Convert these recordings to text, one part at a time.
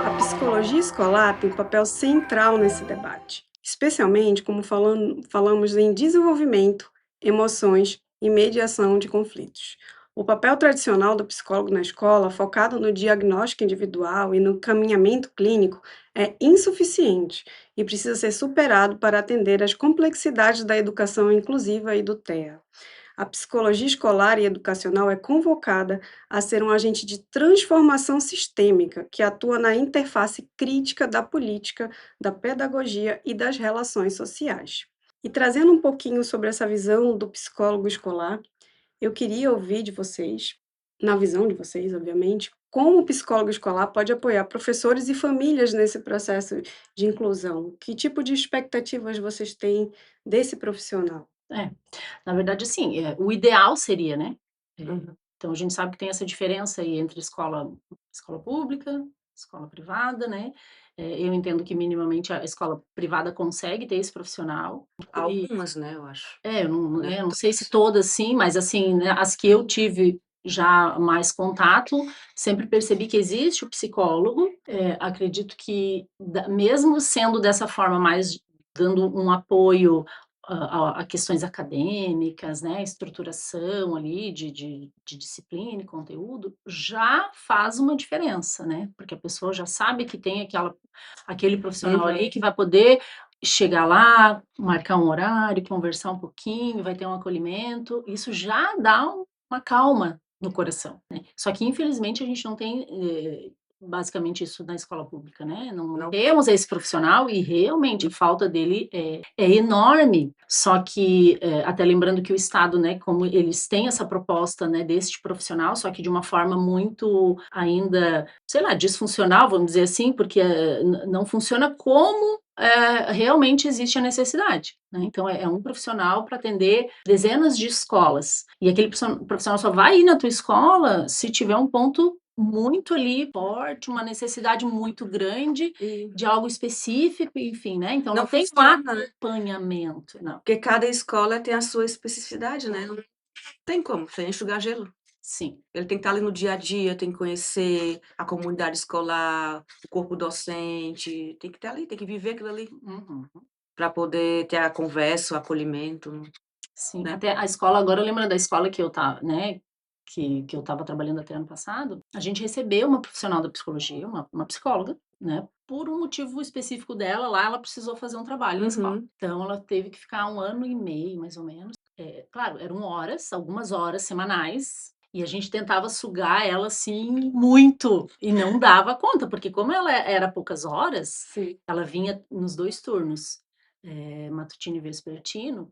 A psicologia escolar tem um papel central nesse debate, especialmente como falamos em desenvolvimento, emoções e mediação de conflitos. O papel tradicional do psicólogo na escola, focado no diagnóstico individual e no caminhamento clínico, é insuficiente e precisa ser superado para atender às complexidades da educação inclusiva e do TEA. A psicologia escolar e educacional é convocada a ser um agente de transformação sistêmica que atua na interface crítica da política, da pedagogia e das relações sociais. E trazendo um pouquinho sobre essa visão do psicólogo escolar, eu queria ouvir de vocês, na visão de vocês, obviamente, como o psicólogo escolar pode apoiar professores e famílias nesse processo de inclusão. Que tipo de expectativas vocês têm desse profissional? É, na verdade, assim, o ideal seria, né, Uhum. então a gente sabe que tem essa diferença aí entre escola pública, escola privada, né, eu entendo que minimamente a escola privada consegue ter esse profissional e Algumas, né, eu acho. eu não sei se Todas. todas sim, mas assim, né, as que eu tive já mais contato, sempre percebi que existe o psicólogo, acredito que da mesmo sendo dessa forma mais dando um apoio a questões acadêmicas, né, estruturação ali de disciplina e conteúdo, já faz uma diferença, né, porque a pessoa já sabe que tem aquele profissional ali Uhum. que vai poder chegar lá, marcar um horário, conversar um pouquinho, vai ter um acolhimento, isso já dá uma calma no coração, né. Só que infelizmente a gente não tem, basicamente isso na escola pública, né, não Não. temos esse profissional e realmente a falta dele é enorme. Só que, até lembrando que o Estado, né, como eles têm essa proposta, né, deste profissional, só que de uma forma muito ainda, sei lá, disfuncional, vamos dizer assim, porque, não funciona como realmente existe a necessidade, né? Então é um profissional para atender dezenas de escolas. E aquele profissional só vai ir na tua escola se tiver um ponto muito ali forte, uma necessidade muito grande E de algo específico, enfim, né? Então não não tem um funciona, né, acompanhamento, não. porque cada escola tem a sua especificidade, né, não tem como, sem enxugar gelo. Sim. Ele tem que estar ali no dia a dia, tem que conhecer a comunidade escolar, o corpo docente, tem que estar ali, tem que viver aquilo ali, Uhum. para poder ter a conversa, o acolhimento, Sim, né. até a escola agora eu lembro da escola que eu estava, né, que eu estava trabalhando até ano passado, a gente recebeu uma profissional da psicologia, uma psicóloga, né, por um motivo específico dela lá, ela precisou fazer um trabalho na escola. Uhum. Então ela teve que ficar 1 ano e meio, mais ou menos. Claro, eram horas, algumas horas semanais, e a gente tentava sugar ela, assim, muito, e não dava conta, porque como ela era poucas horas, Sim. ela vinha nos 2 turnos, matutino e vespertino,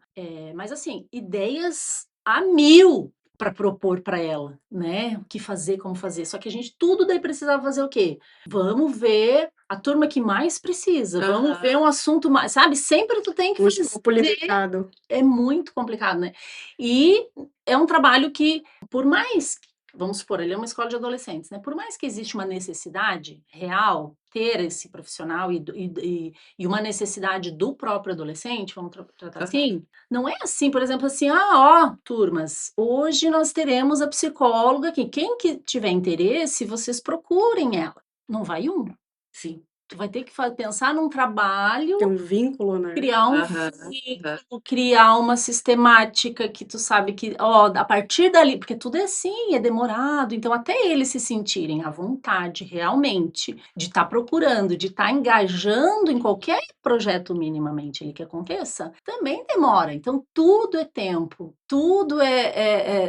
mas assim, ideias a mil para propor para ela, né, o que fazer, como fazer, só que a gente tudo daí precisava fazer o quê? Vamos ver a turma que mais precisa, vamos ver Aham. um assunto mais, sabe, sempre tu tem que Um fazer, escopo limitado. é muito complicado, né. E é um trabalho que, por mais, vamos supor, ele é uma escola de adolescentes, né, por mais que existe uma necessidade real, ter esse profissional e uma necessidade do próprio adolescente, vamos tratar Aham. assim, não é assim, por exemplo, assim: "Ah, ó, turmas, hoje nós teremos a psicóloga aqui, quem que tiver interesse, vocês procurem ela". Não vai um, Sim. tu vai ter que pensar num trabalho. Tem um vínculo, né. Criar um Aham, aham. vínculo, criar uma sistemática que tu sabe que, ó, a partir dali, porque tudo é assim, é demorado, então até eles se sentirem à vontade realmente de estar procurando, de estar engajando em qualquer projeto minimamente aí que aconteça, também demora, então tudo é tempo, tudo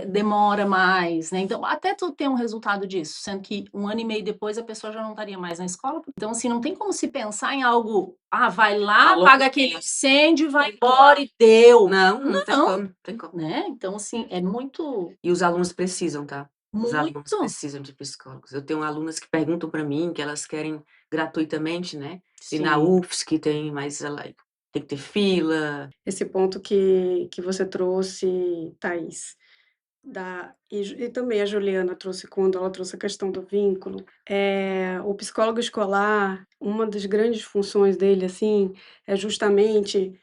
demora mais, né, então até tu ter um resultado disso, sendo que 1 ano e meio depois a pessoa já não estaria mais na escola, então assim, não tem como se pensar em algo, vai A lá, longo apaga aquele prazo. incêndio, vai embora e deu. Não, não tem Não, como, não tem como. né, então assim, é muito, E os alunos precisam, tá. Os alunos muito, precisam de psicólogos. Eu tenho alunas que perguntam para mim que elas querem gratuitamente, né, e na sim, UFSC tem, mas ela tem que ter fila. Esse ponto que você trouxe, Thaís, e também a Juliana trouxe quando ela trouxe a questão do vínculo, o psicólogo escolar, uma das grandes funções dele, assim, é justamente,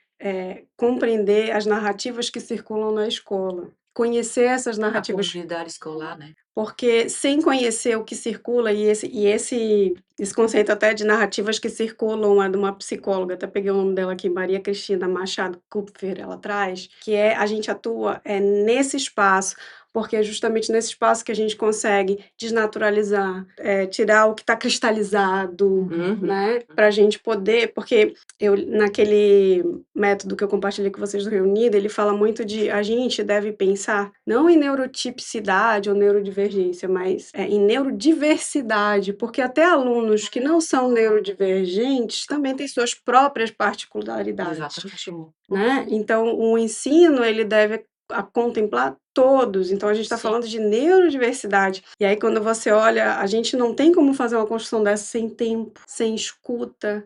compreender as narrativas que circulam na escola. conhecer essas A narrativas, comunidade escolar, né? porque sem conhecer o que circula, e esse conceito até de narrativas que circulam é de uma psicóloga, até peguei o nome dela aqui, Maria Cristina Machado Kupfer, ela traz, que é a gente atua nesse espaço, porque é justamente nesse espaço que a gente consegue desnaturalizar, tirar o que está cristalizado, Uhum. né? Para a gente poder, porque eu, naquele método que eu compartilhei com vocês do Reunido, ele fala muito de a gente deve pensar não em neurotipicidade ou neurodivergência, mas em neurodiversidade, porque até alunos que não são neurodivergentes também têm suas próprias particularidades, Exatamente. né? Então, o ensino ele deve contemplar todos. Então, a gente está Sim. falando de neurodiversidade. E aí, quando você olha, a gente não tem como fazer uma construção dessa sem tempo, sem escuta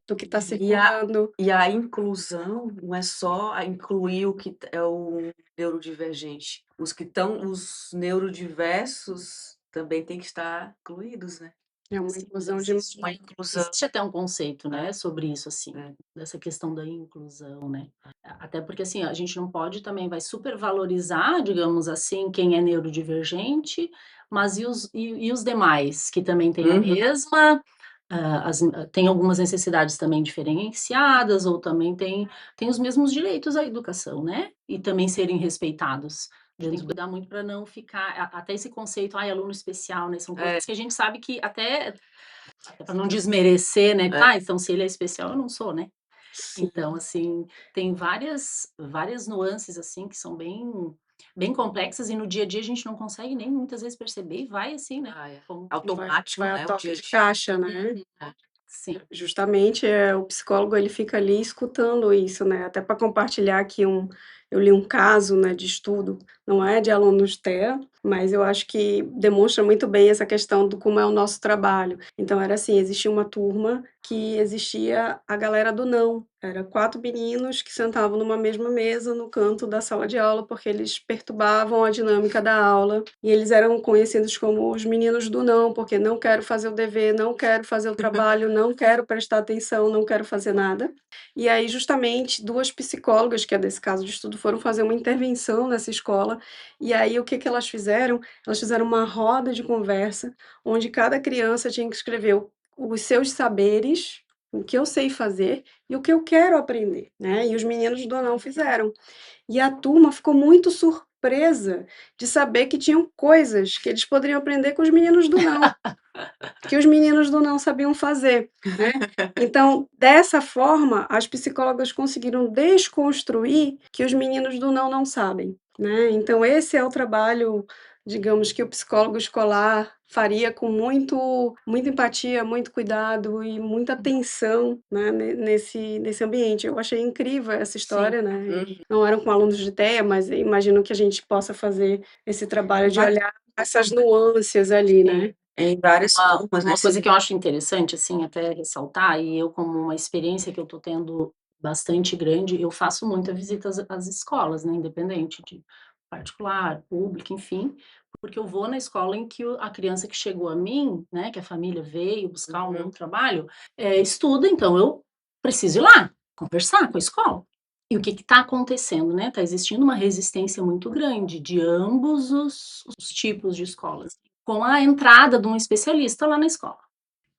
do que está circulando. E a inclusão não é só incluir o que é o neurodivergente. Os neurodiversos também têm que estar incluídos, né? É uma Sim, inclusão de Existe uma inclusão. existe até um conceito, né, sobre isso, assim, É. dessa questão da inclusão, né. Até porque, assim, a gente não pode também vai supervalorizar, digamos assim, quem é neurodivergente, mas e os demais, que também têm a Uhum. mesma, tem algumas necessidades também diferenciadas ou também tem os mesmos direitos à educação, né, e também serem respeitados. Tem que cuidar muito para não ficar até esse conceito, "ai, aluno especial", né, são coisas que a gente sabe que até para não desmerecer, né, É. então se ele é especial eu não sou, né. Sim. Então, assim, tem várias nuances, assim, que são bem complexas e no dia a dia a gente não consegue nem muitas vezes perceber e vai assim, né, como Automático, vai a né, o toque dia a de dia. caixa, né? sim. Justamente, o psicólogo ele fica ali escutando isso, né, até para compartilhar aqui eu li um caso, né, de estudo, não é de alunos TEA, mas eu acho que demonstra muito bem essa questão do como é o nosso trabalho. Então era assim, existia uma turma que existia a galera do não, era 4 meninos que sentavam numa mesma mesa no canto da sala de aula, porque eles perturbavam a dinâmica da aula, e eles eram conhecidos como os meninos do não, porque não quero fazer o dever, não quero fazer o trabalho, não quero prestar atenção, não quero fazer nada. E aí, justamente, 2 psicólogas, que é desse caso de estudo, foram fazer uma intervenção nessa escola, e aí o que que elas fizeram? Elas fizeram uma roda de conversa, onde cada criança tinha que escrever os seus saberes, o que eu sei fazer e o que eu quero aprender, né, e os meninos do não fizeram. E a turma ficou muito surpresa de saber que tinham coisas que eles poderiam aprender com os meninos do não, que os meninos do não sabiam fazer, né. Então, dessa forma, as psicólogas conseguiram desconstruir que os meninos do não sabem, né. Então esse é o trabalho, digamos, que o psicólogo escolar faria com muita empatia, muito cuidado e muita atenção, né, nesse ambiente. Eu achei incrível essa história, né, Uhum. não eram com alunos de TEA, mas imagino que a gente possa fazer esse trabalho de olhar essas nuances ali, né. Em várias turmas, né, Uma coisa que eu acho interessante, assim, até ressaltar, e eu como uma experiência que eu estou tendo bastante grande, eu faço muita visita às escolas, né, independente de particular, pública, enfim, porque eu vou na escola em que a criança que chegou a mim, né, que a família veio buscar o meu trabalho, estuda, então eu preciso ir lá, conversar com a escola. E o que está acontecendo, né, está existindo uma resistência muito grande de ambos os tipos de escolas, com a entrada de um especialista lá na escola.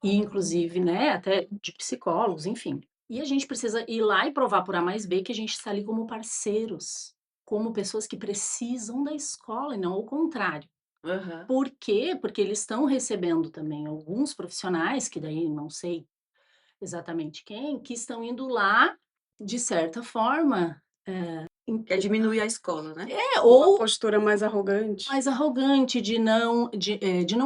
E inclusive, né, até de psicólogos, enfim. E a gente precisa ir lá e provar por A mais B que a gente está ali como parceiros, como pessoas que precisam da escola e não o contrário. Aham. Por quê? Porque eles estão recebendo também alguns profissionais, que daí não sei exatamente quem, que estão indo lá, de certa forma, Quer diminuir a escola, né? Uma ou postura mais arrogante. mais arrogante de não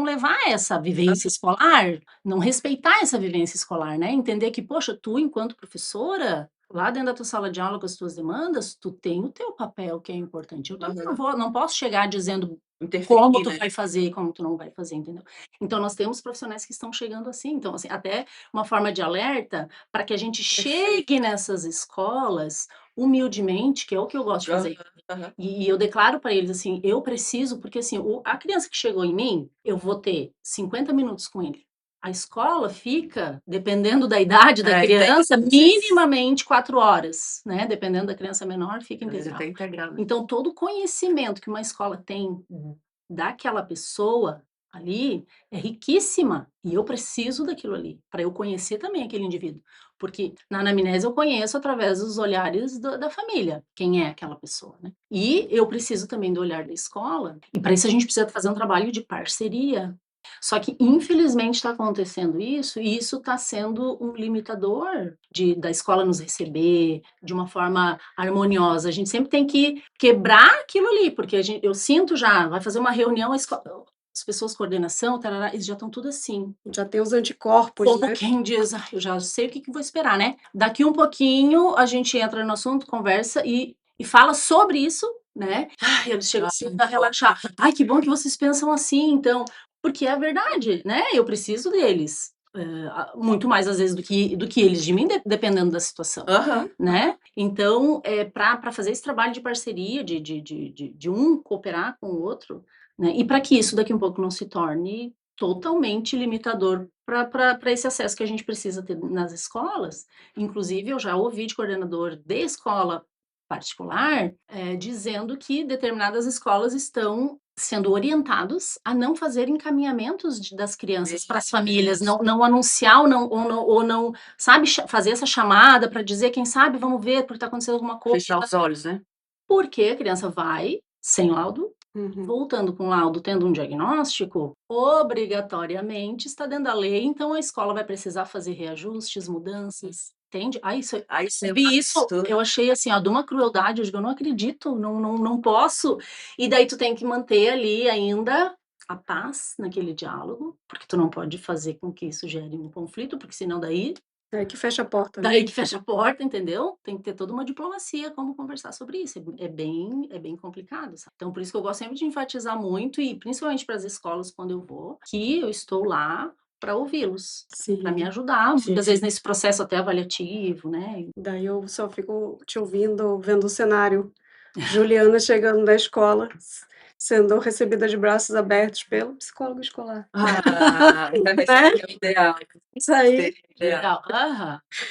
levar essa vivência escolar, não respeitar essa vivência escolar, né, entender que, poxa, tu enquanto professora, lá dentro da tua sala de aula com as tuas demandas, tu tem o teu papel que é importante. Eu também não posso chegar dizendo como Interferir, tu né? vai fazer e como tu não vai fazer, entendeu. Então nós temos profissionais que estão chegando assim, então assim, até uma forma de alerta para que a gente chegue nessas escolas humildemente, que é o que eu gosto de fazer. Aham. E eu declaro para eles assim, eu preciso, porque assim, a criança que chegou em mim, eu vou ter 50 minutos com ele. A escola fica, dependendo da idade da É, criança, tem- minimamente 4 horas, né? Dependendo da criança menor, fica Às vezes integral. até integral, né? Então, todo o conhecimento que uma escola tem daquela pessoa ali é riquíssima. E eu preciso daquilo ali, para eu conhecer também aquele indivíduo. Porque na anamnese eu conheço através dos olhares da família, quem é aquela pessoa, né? E eu preciso também do olhar da escola. E para isso a gente precisa fazer um trabalho de parceria. Só que, infelizmente, está acontecendo isso, e isso está sendo um limitador da escola nos receber de uma forma harmoniosa. A gente sempre tem que quebrar aquilo ali, porque eu sinto já, vai fazer uma reunião, as pessoas coordenação, tarará, eles já estão tudo assim. Já tem os anticorpos, Como né? quem diz, eu já sei o que vou esperar, né? Daqui um pouquinho a gente entra no assunto, conversa e fala sobre isso, né? Ai, eles chegam assim a relaxar. Ai, que bom que vocês pensam assim, então. Porque é a verdade, né? Eu preciso deles. Muito mais às vezes do que eles de mim, dependendo da situação, né? Então, para fazer esse trabalho de parceria, de um cooperar com o outro, né? E para que isso daqui um pouco não se torne totalmente limitador para esse acesso que a gente precisa ter nas escolas. Inclusive, eu já ouvi de coordenador de escola particular dizendo que determinadas escolas estão sendo orientados a não fazer encaminhamentos das crianças para as famílias, não anunciar ou não, sabe, fazer essa chamada para dizer, quem sabe, vamos ver, porque está acontecendo alguma coisa. Fechar os olhos, né? Porque a criança vai sem laudo, voltando com laudo, tendo um diagnóstico, obrigatoriamente está dentro da lei, então a escola vai precisar fazer reajustes, mudanças, entende? Eu achei assim, ó, de uma crueldade, eu digo, eu não acredito, não posso. E daí tu tem que manter ali ainda a paz naquele diálogo, porque tu não pode fazer com que isso gere um conflito, porque senão daí É que fecha a porta, né? Daí que fecha a porta, entendeu? Tem que ter toda uma diplomacia como conversar sobre isso. É bem complicado, sabe? Então, por isso que eu gosto sempre de enfatizar muito, e principalmente para as escolas, quando eu vou, que eu estou lá para ouvi-los, para me ajudar, muitas vezes nesse processo até avaliativo, né? Daí eu só fico te ouvindo, vendo o cenário. Juliana chegando da escola, sendo recebida de braços abertos pelo psicólogo escolar. É o ideal. Isso aí. Legal.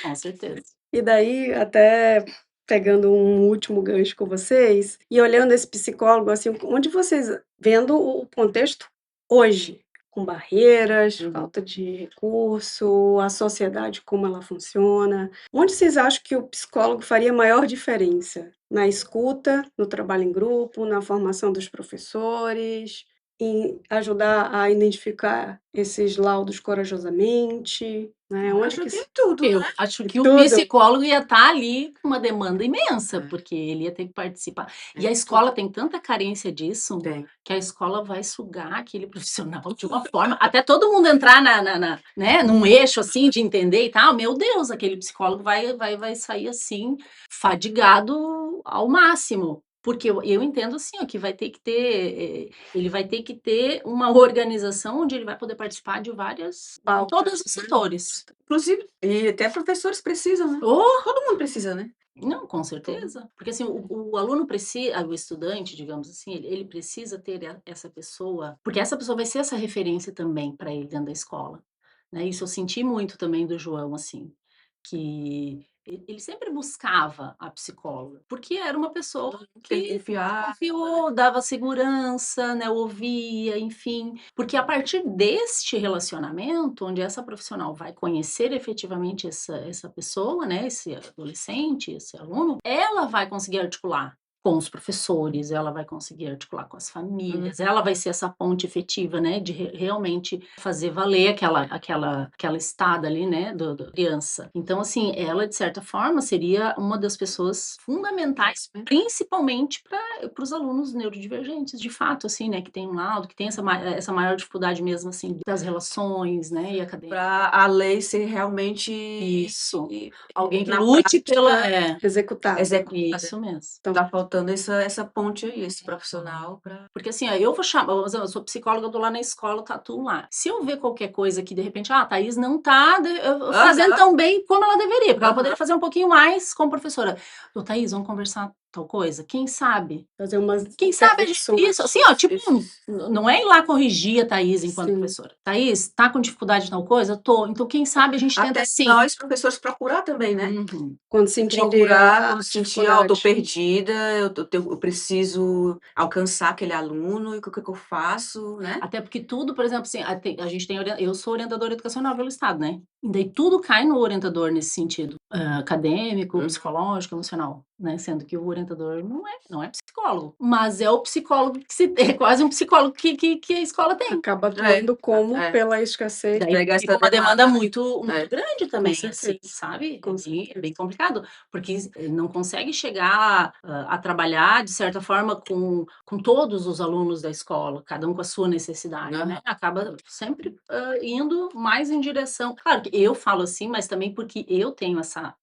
Com certeza. E daí, até pegando um último gancho com vocês, e olhando esse psicólogo, assim, onde vocês, vendo o contexto hoje, com barreiras, falta de recurso, a sociedade, como ela funciona, onde vocês acham que o psicólogo faria maior diferença? Na escuta, no trabalho em grupo, na formação dos professores, em ajudar a identificar esses laudos corajosamente, né? Onde Acho que que tudo, Eu né? acho que o Tudo. psicólogo ia estar ali com uma demanda imensa, porque ele ia ter que participar. E a escola tem tanta carência disso, que a escola vai sugar aquele profissional de uma forma, até todo mundo entrar né, num eixo assim de entender e tal, meu Deus, aquele psicólogo vai sair assim, fadigado ao máximo. Porque eu entendo assim, ó, que vai ter que ter, ele vai ter que ter uma organização onde ele vai poder participar de todos os setores. Inclusive, e até professores precisam, né? Oh! Todo mundo precisa, né? Não, com certeza. Porque assim, o aluno precisa, o estudante, digamos assim, ele precisa ter essa pessoa, porque essa pessoa vai ser essa referência também para ele dentro da escola, né? Isso eu senti muito também do João, assim, que ele sempre buscava a psicóloga, porque era uma pessoa que confiou, dava segurança, né, ouvia, enfim. Porque a partir deste relacionamento, onde essa profissional vai conhecer efetivamente essa pessoa, né, esse adolescente, esse aluno, ela vai conseguir articular com os professores, ela vai conseguir articular com as famílias, ela vai ser essa ponte efetiva, né, de realmente fazer valer aquela estada ali, né, da criança. Então, assim, ela, de certa forma, seria uma das pessoas fundamentais, principalmente para os alunos neurodivergentes, de fato, assim, né, que tem um laudo, que tem essa maior dificuldade mesmo, assim, das relações, né, e acadêmicas. Para a lei ser realmente Isso. Alguém que na lute prática, pela... Executada. Isso mesmo. Então, tá faltando essa ponte aí, esse profissional para. Porque assim, ó, eu vou chamar, eu sou psicóloga, eu tô lá na escola, tá tudo lá. Se eu ver qualquer coisa que de repente, a Thaís não tá fazendo tão bem como ela deveria, porque ela poderia fazer um pouquinho mais como professora. Ô, Thaís, vamos conversar tal coisa? Quem sabe? Fazer umas Quem sabe a gente intervenções. isso, assim, ó, tipo, Isso. não é ir lá corrigir a Thaís enquanto Sim. professora. Thaís, tá com dificuldade em tal coisa? Tô. Então, quem sabe a gente tenta Até assim. nós, professores, procurar também, né? Uhum. Quando sentir Procurar, a quando sentir, ó, eu tô dificuldade. perdida, eu preciso alcançar aquele aluno, e o que que eu faço, né? Até porque tudo, por exemplo, assim, a gente tem eu sou orientadora educacional pelo Estado, né? E daí tudo cai no orientador nesse sentido, acadêmico, psicológico, emocional, né? Sendo que o orientador não é psicólogo, mas é o psicólogo é quase um psicólogo que a escola tem. Acaba atuando como é. pela escassez. Daí Pega fica essa uma demanda muito É. grande também, Com assim, certeza. sabe? Com É bem complicado, porque não consegue chegar a trabalhar, de certa forma, com todos os alunos da escola, cada um com a sua necessidade, né? Acaba sempre indo mais em direção. Claro que eu falo assim, mas também porque eu tenho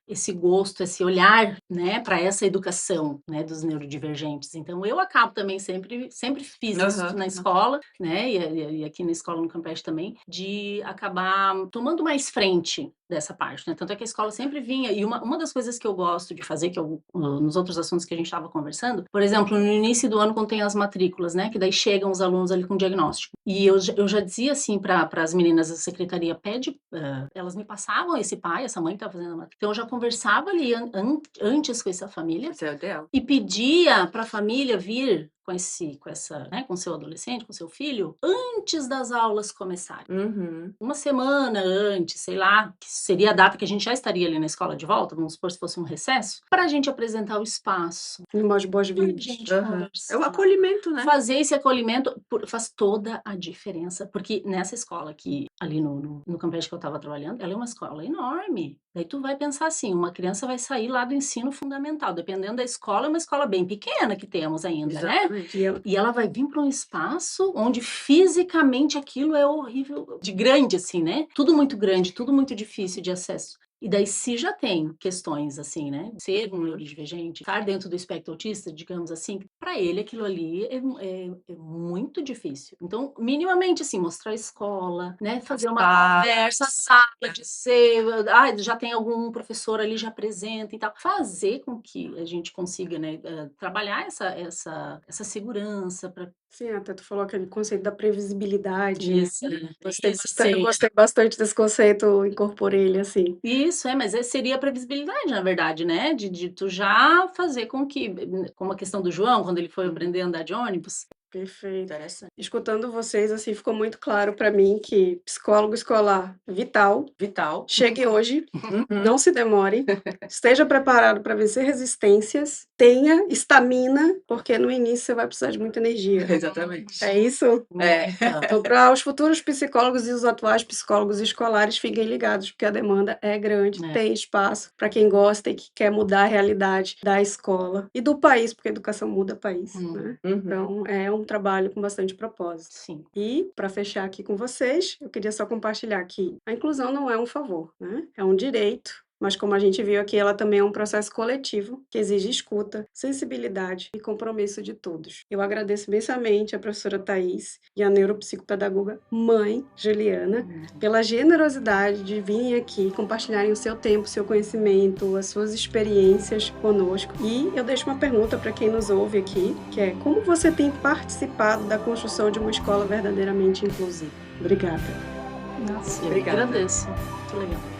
esse gosto, esse olhar, né, para essa educação, né, dos neurodivergentes. Então, eu acabo também sempre fiz isso na escola, né, e aqui na escola no Campeche também, de acabar tomando mais frente dessa parte, né? Tanto é que a escola sempre vinha, e uma das coisas que eu gosto de fazer, que nos outros assuntos que a gente estava conversando, por exemplo, no início do ano, quando tem as matrículas, né, que daí chegam os alunos ali com diagnóstico, e eu já dizia assim para as meninas da secretaria, elas me passavam esse pai, essa mãe que estava fazendo a matrícula, então eu já conversava ali antes com essa família, Esse é o ideal. e pedia para a família vir com seu adolescente, com seu filho, antes das aulas começarem. Uhum. Uma semana antes, sei lá, que seria a data que a gente já estaria ali na escola de volta, vamos supor se fosse um recesso, para a gente apresentar o espaço. Umas Pra boas-vindas. gente É o conversar. acolhimento, né? Fazer esse acolhimento faz toda a diferença, porque nessa escola aqui, ali no Campeche que eu estava trabalhando, ela é uma escola enorme. Daí tu vai pensar assim, uma criança vai sair lá do ensino fundamental, dependendo da escola, é uma escola bem pequena que temos ainda, né? Exatamente. E ela vai vir para um espaço onde fisicamente aquilo é horrível, de grande assim, né? Tudo muito grande, tudo muito difícil de acesso. E daí, se já tem questões assim, né? Ser um neurodivergente, estar dentro do espectro autista, digamos assim, para ele aquilo ali é muito difícil. Então, minimamente assim, mostrar a escola, né? Fazer uma conversa, a sala, dizer, já tem algum professor ali, já apresenta e tal. Fazer com que a gente consiga, né, trabalhar essa segurança para. Sim, até tu falou aquele conceito da previsibilidade, né? Isso, Eu gostei bastante desse conceito, incorporei ele assim. Isso, mas seria a previsibilidade, na verdade, né? De tu já fazer com que, como a questão do João, quando ele foi aprender a andar de ônibus. Perfeito. Interessante. Escutando vocês, assim, ficou muito claro para mim que psicólogo escolar vital. Chegue hoje, não se demore, esteja preparado para vencer resistências, tenha estamina, porque no início você vai precisar de muita energia. Exatamente. É isso? Então, para os futuros psicólogos e os atuais psicólogos escolares, fiquem ligados, porque a demanda é grande, tem espaço para quem gosta e que quer mudar a realidade da escola e do país, porque a educação muda o país, né? Então, é um trabalho com bastante propósito. Sim. E, para fechar aqui com vocês, eu queria só compartilhar que a inclusão não é um favor, né? É um direito. Mas como a gente viu aqui, ela também é um processo coletivo que exige escuta, sensibilidade e compromisso de todos. Eu agradeço imensamente a professora Thaís e a neuropsicopedagoga mãe Juliana pela generosidade de virem aqui compartilharem o seu tempo, seu conhecimento, as suas experiências conosco. E eu deixo uma pergunta para quem nos ouve aqui, que é: como você tem participado da construção de uma escola verdadeiramente inclusiva? Obrigada. Nossa, eu Obrigada. agradeço. Muito legal.